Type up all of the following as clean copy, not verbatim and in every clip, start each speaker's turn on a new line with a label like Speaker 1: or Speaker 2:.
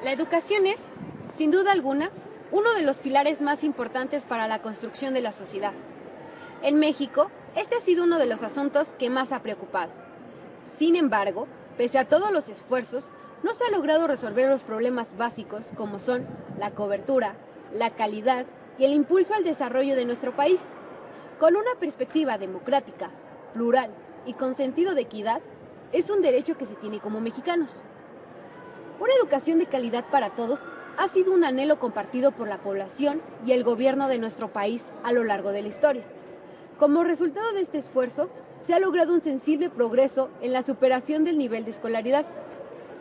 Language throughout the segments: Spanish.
Speaker 1: La educación es, sin duda alguna, uno de los pilares más importantes para la construcción de la sociedad. En México, este ha sido uno de los asuntos que más ha preocupado. Sin embargo, pese a todos los esfuerzos, no se ha logrado resolver los problemas básicos como son la cobertura, la calidad y el impulso al desarrollo de nuestro país. Con una perspectiva democrática, plural y con sentido de equidad, es un derecho que se tiene como mexicanos. Una educación de calidad para todos ha sido un anhelo compartido por la población y el gobierno de nuestro país a lo largo de la historia. Como resultado de este esfuerzo, se ha logrado un sensible progreso en la superación del nivel de escolaridad.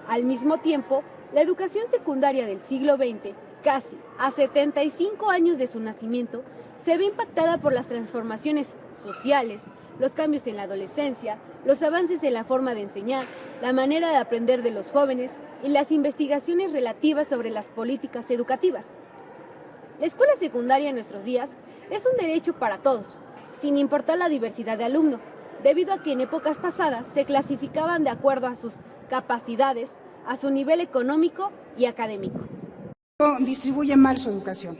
Speaker 1: Al mismo tiempo, la educación secundaria del siglo XX, casi a 75 años de su nacimiento, se ve impactada por las transformaciones sociales, los cambios en la adolescencia, los avances en la forma de enseñar, la manera de aprender de los jóvenes y las investigaciones relativas sobre las políticas educativas. La escuela secundaria en nuestros días es un derecho para todos, sin importar la diversidad de alumno, debido a que en épocas pasadas se clasificaban de acuerdo a sus capacidades, a su nivel económico y académico.
Speaker 2: Distribuye mal su educación.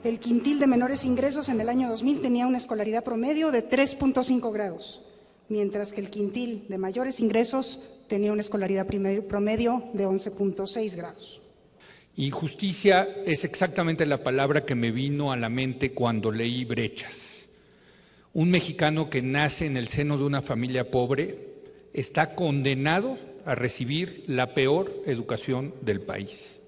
Speaker 2: El quintil de menores ingresos en el año 2000 tenía una escolaridad promedio de 3.5 grados, mientras que el quintil de mayores ingresos tenía una escolaridad promedio de 11.6 grados.
Speaker 3: Injusticia es exactamente la palabra que me vino a la mente cuando leí Brechas. Un mexicano que nace en el seno de una familia pobre está condenado a recibir la peor educación del país.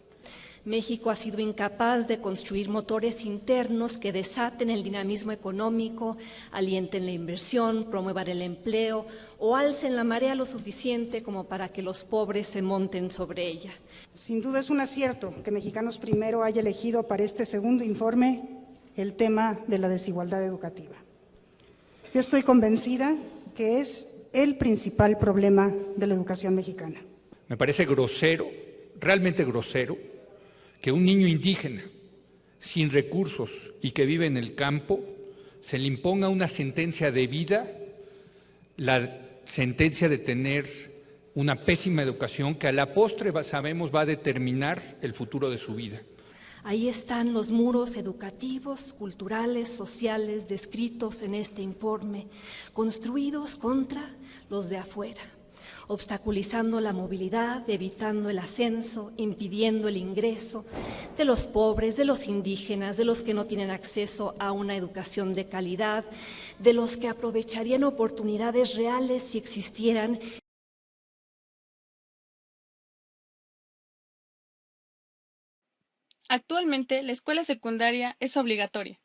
Speaker 4: México ha sido incapaz de construir motores internos que desaten el dinamismo económico, alienten la inversión, promuevan el empleo o alcen la marea lo suficiente como para que los pobres se monten sobre ella.
Speaker 2: Sin duda es un acierto que Mexicanos Primero haya elegido para este segundo informe el tema de la desigualdad educativa. Yo estoy convencida que es el principal problema de la educación mexicana.
Speaker 3: Me parece grosero, realmente grosero, que un niño indígena, sin recursos y que vive en el campo, se le imponga una sentencia de vida, la sentencia de tener una pésima educación que a la postre sabemos va a determinar el futuro de su vida.
Speaker 4: Ahí están los muros educativos, culturales, sociales, descritos en este informe, construidos contra los de afuera, obstaculizando la movilidad, evitando el ascenso, impidiendo el ingreso de los pobres, de los indígenas, de los que no tienen acceso a una educación de calidad, de los que aprovecharían oportunidades reales si existieran.
Speaker 5: Actualmente, la escuela secundaria es obligatoria.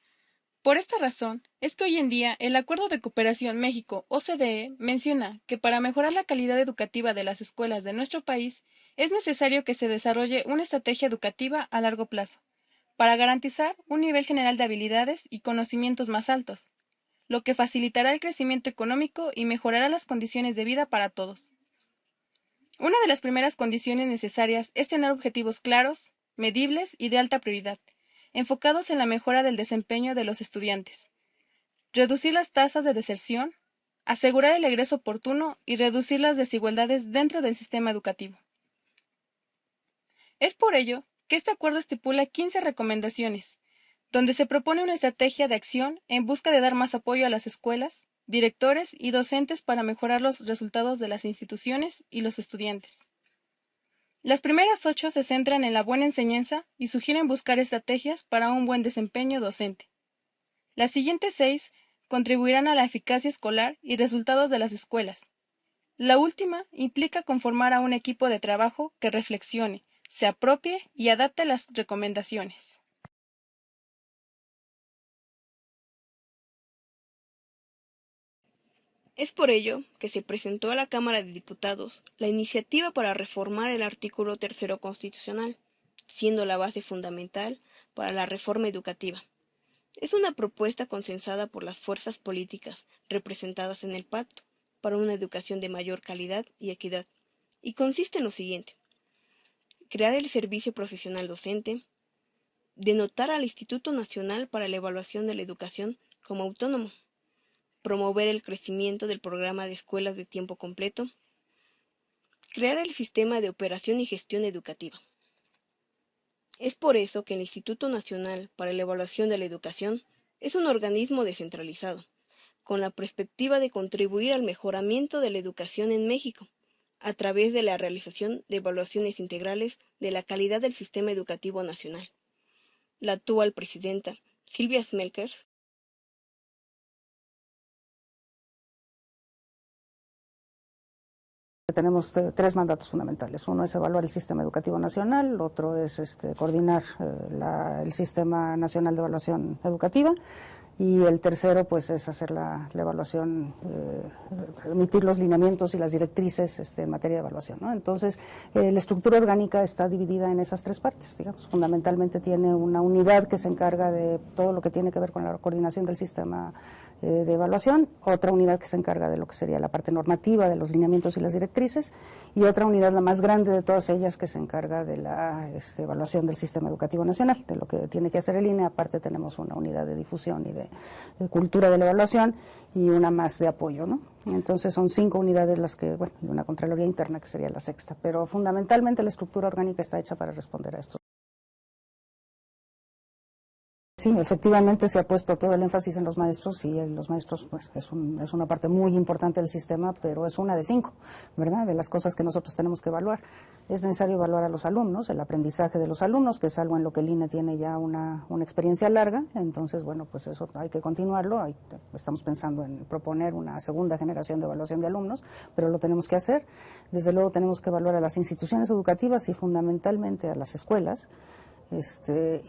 Speaker 5: Por esta razón, es que hoy en día el Acuerdo de Cooperación México-OCDE menciona que para mejorar la calidad educativa de las escuelas de nuestro país, es necesario que se desarrolle una estrategia educativa a largo plazo, para garantizar un nivel general de habilidades y conocimientos más altos, lo que facilitará el crecimiento económico y mejorará las condiciones de vida para todos. Una de las primeras condiciones necesarias es tener objetivos claros, medibles y de alta prioridad, enfocados en la mejora del desempeño de los estudiantes, reducir las tasas de deserción, asegurar el egreso oportuno y reducir las desigualdades dentro del sistema educativo. Es por ello que este acuerdo estipula 15 recomendaciones, donde se propone una estrategia de acción en busca de dar más apoyo a las escuelas, directores y docentes para mejorar los resultados de las instituciones y los estudiantes. Las primeras 8 se centran en la buena enseñanza y sugieren buscar estrategias para un buen desempeño docente. Las siguientes 6 contribuirán a la eficacia escolar y resultados de las escuelas. La última implica conformar a un equipo de trabajo que reflexione, se apropie y adapte las recomendaciones.
Speaker 6: Es por ello que se presentó a la Cámara de Diputados la iniciativa para reformar el artículo 3º constitucional, siendo la base fundamental para la reforma educativa. Es una propuesta consensada por las fuerzas políticas representadas en el Pacto para una educación de mayor calidad y equidad, y consiste en lo siguiente: crear el servicio profesional docente, denotar al Instituto Nacional para la Evaluación de la Educación como autónomo, promover el crecimiento del programa de escuelas de tiempo completo, crear el sistema de operación y gestión educativa. Es por eso que el Instituto Nacional para la Evaluación de la Educación es un organismo descentralizado, con la perspectiva de contribuir al mejoramiento de la educación en México, a través de la realización de evaluaciones integrales de la calidad del sistema educativo nacional. La actual presidenta, Silvia Smelkers,
Speaker 7: Tenemos tres mandatos fundamentales. Uno es evaluar el sistema educativo nacional, otro es coordinar el Sistema Nacional de Evaluación Educativa, y el tercero pues es hacer la evaluación, emitir los lineamientos y las directrices en materia de evaluación, ¿no? Entonces, la estructura orgánica está dividida en esas tres partes, digamos. Fundamentalmente tiene una unidad que se encarga de todo lo que tiene que ver con la coordinación del sistema de evaluación, otra unidad que se encarga de lo que sería la parte normativa, de los lineamientos y las directrices, y otra unidad, la más grande de todas ellas, que se encarga de la evaluación del sistema educativo nacional, de lo que tiene que hacer el INE. Aparte tenemos una unidad de difusión y de cultura de la evaluación y una más de apoyo, ¿no? Entonces son 5 unidades las que, bueno, y una Contraloría Interna que sería la sexta, pero fundamentalmente la estructura orgánica está hecha para responder a esto. Sí, efectivamente se ha puesto todo el énfasis en los maestros, y los maestros pues, es una parte muy importante del sistema, pero es una de 5, ¿verdad?, de las cosas que nosotros tenemos que evaluar. Es necesario evaluar a los alumnos, el aprendizaje de los alumnos, que es algo en lo que el INE tiene ya una experiencia larga. Entonces, bueno, pues eso hay que continuarlo. Estamos pensando en proponer una segunda generación de evaluación de alumnos, pero lo tenemos que hacer. Desde luego tenemos que evaluar a las instituciones educativas y fundamentalmente a las escuelas.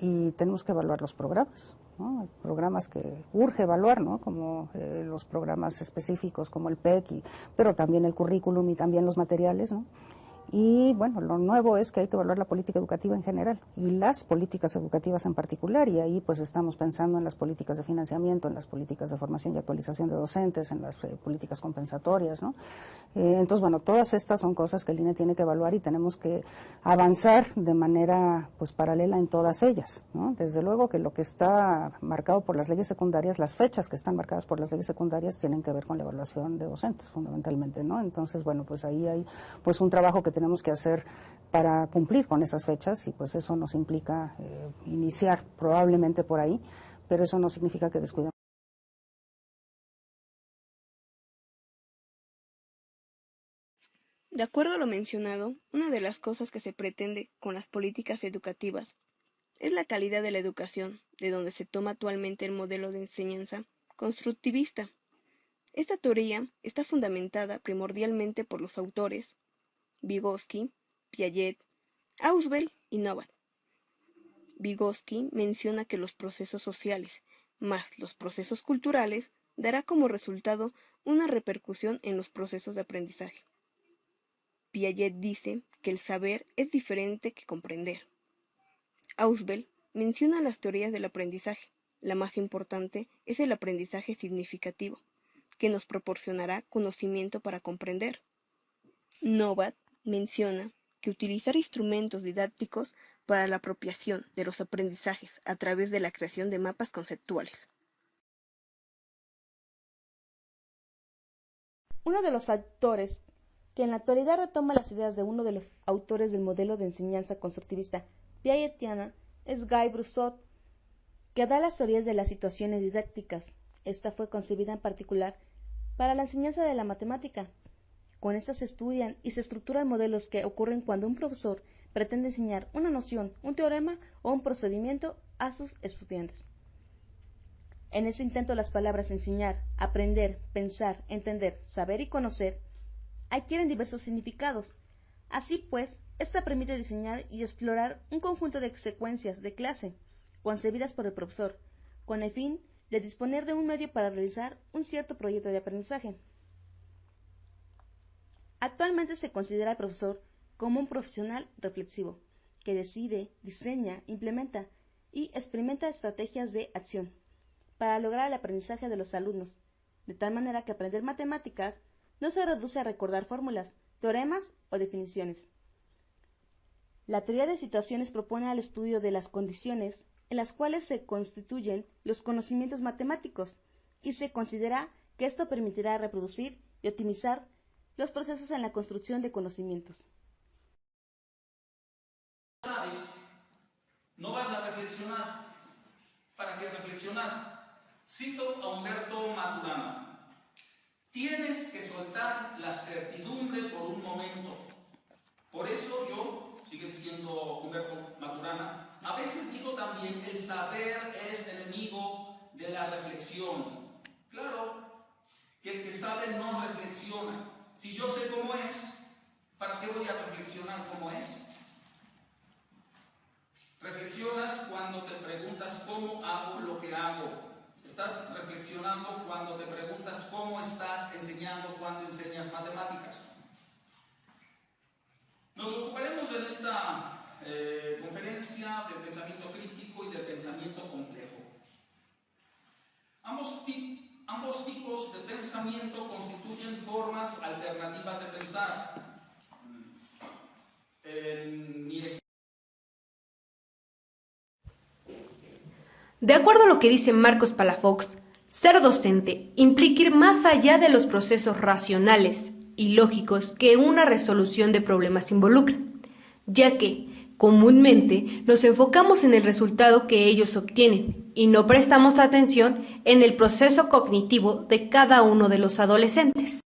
Speaker 7: Y tenemos que evaluar los programas, ¿no? Hay programas que urge evaluar, ¿no?, como los programas específicos como el PEC, pero también el currículum y también los materiales, ¿no? Y bueno, lo nuevo es que hay que evaluar la política educativa en general y las políticas educativas en particular, y ahí pues estamos pensando en las políticas de financiamiento, en las políticas de formación y actualización de docentes, en las políticas compensatorias, ¿no? Entonces, bueno, todas estas son cosas que el INE tiene que evaluar y tenemos que avanzar de manera pues paralela en todas ellas, ¿no? Desde luego que lo que está marcado por las leyes secundarias, las fechas que están marcadas por las leyes secundarias tienen que ver con la evaluación de docentes fundamentalmente, ¿no? Entonces, bueno, pues ahí hay pues un trabajo que tenemos que hacer para cumplir con esas fechas, y pues eso nos implica iniciar probablemente por ahí, pero eso no significa que descuidemos.
Speaker 6: de acuerdo a lo mencionado, una de las cosas que se pretende con las políticas educativas es la calidad de la educación, de donde se toma actualmente el modelo de enseñanza constructivista. Esta teoría está fundamentada primordialmente por los autores Vygotsky, Piaget, Ausubel y Novat. Vygotsky menciona que los procesos sociales más los procesos culturales dará como resultado una repercusión en los procesos de aprendizaje. Piaget dice que el saber es diferente que comprender. Ausubel menciona las teorías del aprendizaje. La más importante es el aprendizaje significativo, que nos proporcionará conocimiento para comprender. Novat menciona que utilizar instrumentos didácticos para la apropiación de los aprendizajes a través de la creación de mapas conceptuales.
Speaker 8: Uno de los autores que en la actualidad retoma las ideas de uno de los autores del modelo de enseñanza constructivista piagetiana es Guy Brusot, que da las teorías de las situaciones didácticas. Esta fue concebida en particular para la enseñanza de la matemática. Con esta se estudian y se estructuran modelos que ocurren cuando un profesor pretende enseñar una noción, un teorema o un procedimiento a sus estudiantes. En ese intento las palabras enseñar, aprender, pensar, entender, saber y conocer adquieren diversos significados. Así pues, esta permite diseñar y explorar un conjunto de secuencias de clase, concebidas por el profesor, con el fin de disponer de un medio para realizar un cierto proyecto de aprendizaje. Actualmente se considera al profesor como un profesional reflexivo, que decide, diseña, implementa y experimenta estrategias de acción para lograr el aprendizaje de los alumnos, de tal manera que aprender matemáticas no se reduce a recordar fórmulas, teoremas o definiciones. La teoría de situaciones propone el estudio de las condiciones en las cuales se constituyen los conocimientos matemáticos, y se considera que esto permitirá reproducir y optimizar los procesos en la construcción de conocimientos.
Speaker 9: No vas a reflexionar. ¿Para qué reflexionar? Cito a Humberto Maturana. Tienes que soltar la certidumbre por un momento. Por eso yo, sigue diciendo Humberto Maturana, a veces digo también, el saber es enemigo de la reflexión. Claro, que el que sabe no reflexiona. Si yo sé cómo es, ¿para qué voy a reflexionar cómo es? Reflexionas cuando te preguntas cómo hago lo que hago. Estás reflexionando cuando te preguntas cómo estás enseñando cuando enseñas matemáticas. Nos ocuparemos en esta conferencia del pensamiento crítico y del pensamiento complejo. Ambos tipos de pensamiento constituyen formas alternativas de pensar.
Speaker 1: De acuerdo a lo que dice Marcos Palafox, ser docente implica ir más allá de los procesos racionales y lógicos que una resolución de problemas involucra, ya que, comúnmente, nos enfocamos en el resultado que ellos obtienen y no prestamos atención en el proceso cognitivo de cada uno de los adolescentes.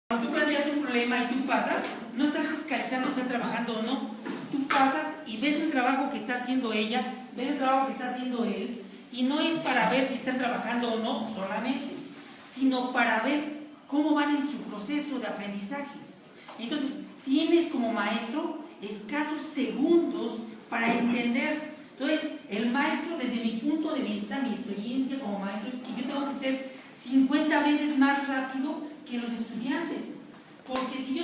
Speaker 10: Cuando tú planteas un problema y tú pasas, no estás fiscalizando si está trabajando o no. Tú pasas y ves el trabajo que está haciendo ella, ves el trabajo que está haciendo él, y no es para ver si están trabajando o no solamente, sino para ver cómo van en su proceso de aprendizaje. Entonces, tienes como maestro escasos segundos para entender. Entonces, el maestro, desde mi punto de vista, mi experiencia como maestro, es que yo tengo que ser 50 veces más rápido que los estudiantes. Porque si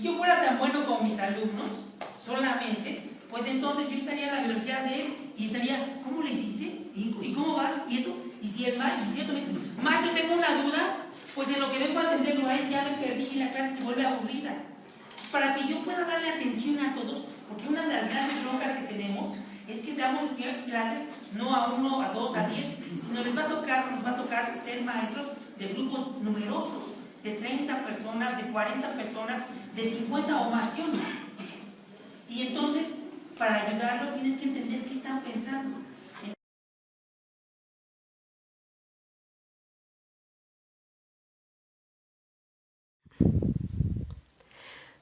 Speaker 10: yo fuera tan bueno como mis alumnos, solamente, pues entonces yo estaría a la velocidad de él y estaría, ¿cómo le hiciste? ¿Y cómo vas? ¿Y eso? Y si el maestro me dice, maestro, tengo una duda, pues en lo que vengo a atenderlo a él ya me perdí y la clase se vuelve aburrida. Para que yo pueda darle atención a todos, porque una de las grandes broncas que tenemos es que damos clases no a 1, a 2, a 10, sino nos va a tocar ser maestros de grupos numerosos, de 30 personas, de 40 personas, de 50 o más, ¿sí o no? Y entonces, para ayudarlos tienes que entender qué están pensando.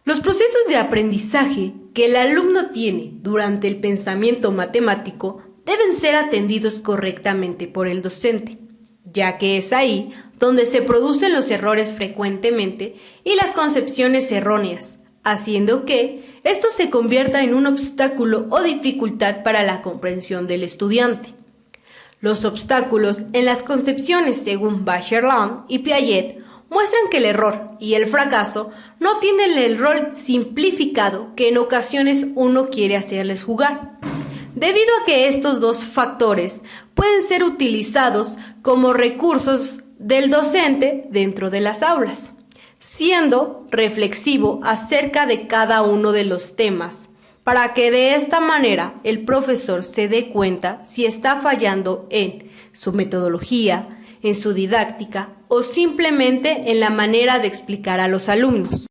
Speaker 1: Los procesos de aprendizaje que el alumno tiene durante el pensamiento matemático deben ser atendidos correctamente por el docente, ya que es ahí donde se producen los errores frecuentemente y las concepciones erróneas, haciendo que esto se convierta en un obstáculo o dificultad para la comprensión del estudiante. Los obstáculos en las concepciones, según Bachelard y Piaget, muestran que el error y el fracaso no tienen el rol simplificado que en ocasiones uno quiere hacerles jugar, debido a que estos dos factores pueden ser utilizados como recursos del docente dentro de las aulas, siendo reflexivo acerca de cada uno de los temas, para que de esta manera el profesor se dé cuenta si está fallando en su metodología, en su didáctica o simplemente en la manera de explicar a los alumnos.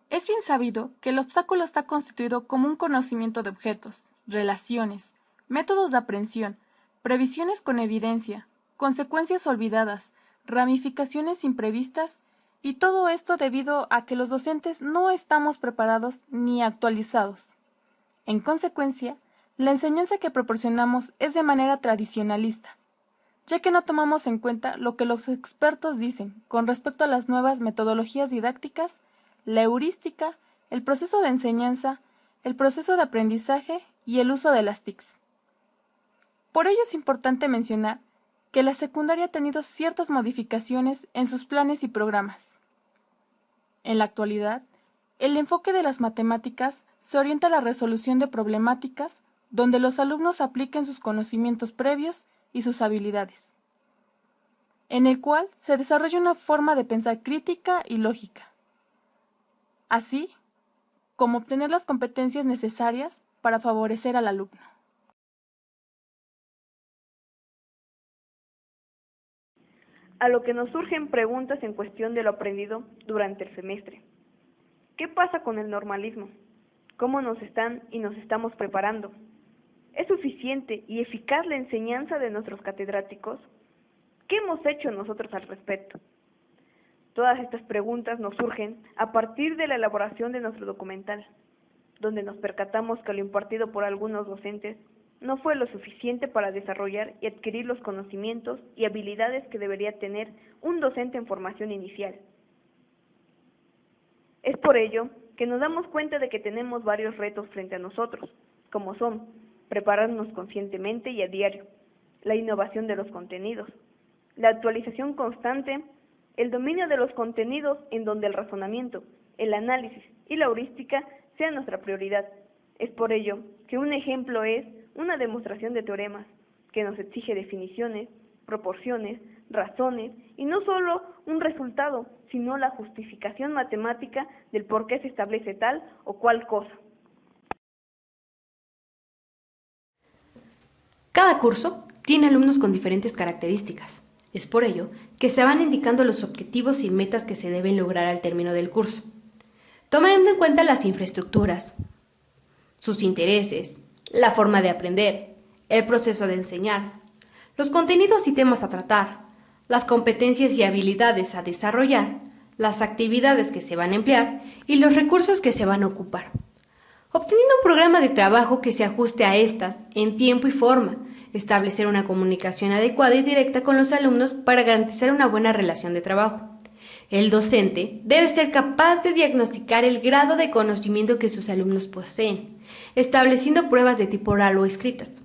Speaker 5: Es bien sabido que el obstáculo está constituido como un conocimiento de objetos, relaciones, métodos de aprehensión, previsiones con evidencia, consecuencias olvidadas, ramificaciones imprevistas, y todo esto debido a que los docentes no estamos preparados ni actualizados. En consecuencia, la enseñanza que proporcionamos es de manera tradicionalista, ya que no tomamos en cuenta lo que los expertos dicen con respecto a las nuevas metodologías didácticas, la heurística, el proceso de enseñanza, el proceso de aprendizaje y el uso de las TICs. Por ello es importante mencionar que la secundaria ha tenido ciertas modificaciones en sus planes y programas. En la actualidad, el enfoque de las matemáticas se orienta a la resolución de problemáticas donde los alumnos apliquen sus conocimientos previos y sus habilidades, en el cual se desarrolla una forma de pensar crítica y lógica, así como obtener las competencias necesarias para favorecer al alumno.
Speaker 6: A lo que nos surgen preguntas en cuestión de lo aprendido durante el semestre.
Speaker 11: ¿Qué pasa con el normalismo? ¿Cómo nos están y nos estamos preparando? ¿Es suficiente y eficaz la enseñanza de nuestros catedráticos? ¿Qué hemos hecho nosotros al respecto? Todas estas preguntas nos surgen a partir de la elaboración de nuestro documental, donde nos percatamos que lo impartido por algunos docentes no fue lo suficiente para desarrollar y adquirir los conocimientos y habilidades que debería tener un docente en formación inicial. Es por ello que nos damos cuenta de que tenemos varios retos frente a nosotros, como son prepararnos conscientemente y a diario, la innovación de los contenidos, la actualización constante, el dominio de los contenidos en donde el razonamiento, el análisis y la heurística sean nuestra prioridad. Es por ello que un ejemplo es una demostración de teoremas, que nos exige definiciones, proporciones, razones, y no solo un resultado, sino la justificación matemática del por qué se establece tal o cual cosa.
Speaker 1: Cada curso tiene alumnos con diferentes características. Es por ello que se van indicando los objetivos y metas que se deben lograr al término del curso, tomando en cuenta las infraestructuras, sus intereses, la forma de aprender, el proceso de enseñar, los contenidos y temas a tratar, las competencias y habilidades a desarrollar, las actividades que se van a emplear y los recursos que se van a ocupar, obteniendo un programa de trabajo que se ajuste a estas en tiempo y forma, establecer una comunicación adecuada y directa con los alumnos para garantizar una buena relación de trabajo. El docente debe ser capaz de diagnosticar el grado de conocimiento que sus alumnos poseen, estableciendo pruebas de tipo oral o escritas,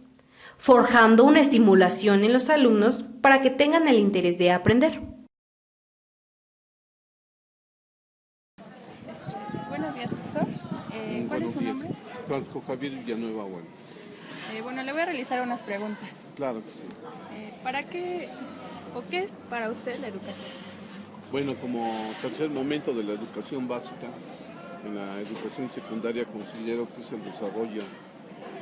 Speaker 1: forjando una estimulación en los alumnos para que tengan el interés de aprender.
Speaker 5: Buenos días, profesor. ¿Cuál es su nombre?
Speaker 12: Francisco Javier Villanueva.
Speaker 5: Bueno, le voy a realizar unas preguntas.
Speaker 12: Claro que sí.
Speaker 5: ¿Para qué o qué es para usted la educación?
Speaker 12: Bueno, como tercer momento de la educación básica, en la educación secundaria considero que es el desarrollo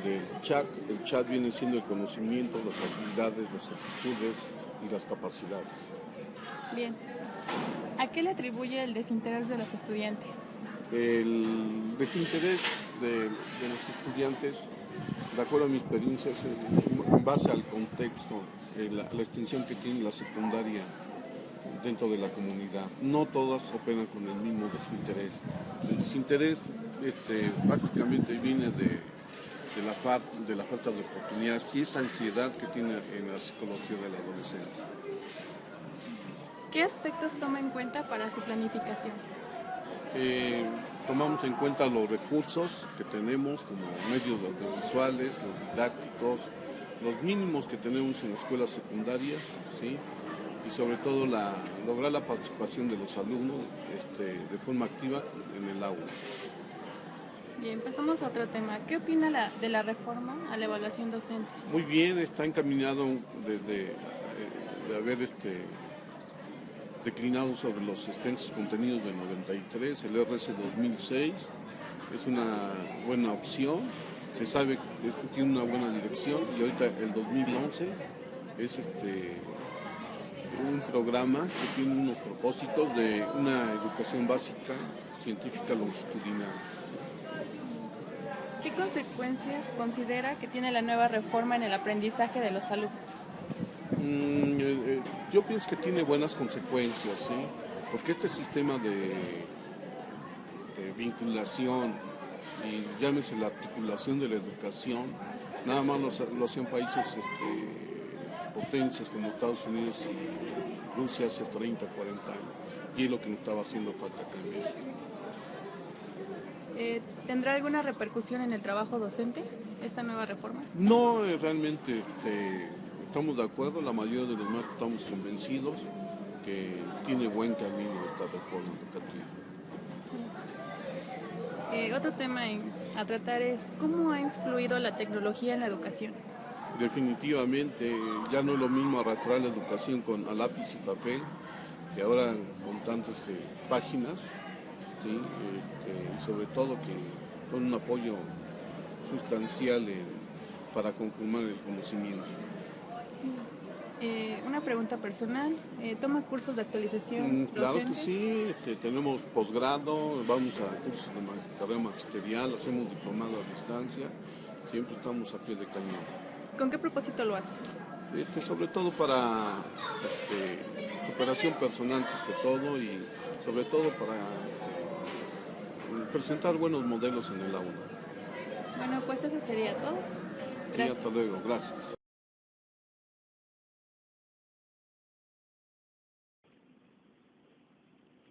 Speaker 12: del CHAC. El CHAC viene siendo el conocimiento, las habilidades, las actitudes y las capacidades.
Speaker 5: Bien. ¿A qué le atribuye el desinterés de los estudiantes?
Speaker 12: El desinterés de los estudiantes, de acuerdo a mi experiencia, es en base al contexto, la extensión que tiene la secundaria dentro de la comunidad. No todas operan con el mismo desinterés. El desinterés prácticamente viene de la falta de oportunidades y esa ansiedad que tiene en la psicología del adolescente.
Speaker 5: ¿Qué aspectos toma en cuenta para su planificación?
Speaker 12: Tomamos en cuenta los recursos que tenemos como medios audiovisuales, los didácticos, los mínimos que tenemos en las escuelas secundarias, ¿sí? Y sobre todo lograr la participación de los alumnos de forma activa en el aula.
Speaker 5: Bien, pasamos a otro tema. ¿Qué opina de la reforma a la evaluación docente?
Speaker 12: Muy bien, está encaminado de haber declinado sobre los extensos contenidos del 93, el RS 2006, es una buena opción, se sabe que esto tiene una buena dirección y ahorita el 2011 es un programa que tiene unos propósitos de una educación básica científica longitudinal.
Speaker 5: ¿Qué consecuencias considera que tiene la nueva reforma en el aprendizaje de los alumnos?
Speaker 12: Yo pienso que tiene buenas consecuencias, ¿sí? Porque este sistema de vinculación y llámese la articulación de la educación, nada más lo hacían países potencias como Estados Unidos y Rusia hace 30, 40 años, y es lo que nos estaba haciendo falta cambiar.
Speaker 5: ¿Tendrá alguna repercusión en el trabajo docente esta nueva reforma?
Speaker 12: No, realmente estamos de acuerdo, la mayoría de los maestros estamos convencidos que tiene buen camino esta reforma educativa.
Speaker 5: Otro tema a tratar es ¿cómo ha influido la tecnología en la educación?
Speaker 12: Definitivamente, ya no es lo mismo arrastrar la educación a lápiz y papel, que ahora con tantas páginas, ¿sí? Y sobre todo que con un apoyo sustancial para conformar el conocimiento.
Speaker 5: Una una pregunta personal. ¿Toma cursos de actualización
Speaker 12: Claro
Speaker 5: docente?
Speaker 12: que sí, tenemos posgrado, vamos a cursos de carrera magisterial, hacemos diplomado a distancia, siempre estamos a pie de cañón.
Speaker 5: ¿Con qué propósito lo hace?
Speaker 12: Sobre todo para superación personal antes que todo y sobre todo para presentar buenos modelos en el aula.
Speaker 5: Bueno, pues eso sería todo. Gracias.
Speaker 12: Sí, hasta luego, gracias.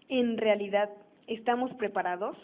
Speaker 11: ¿En realidad estamos preparados?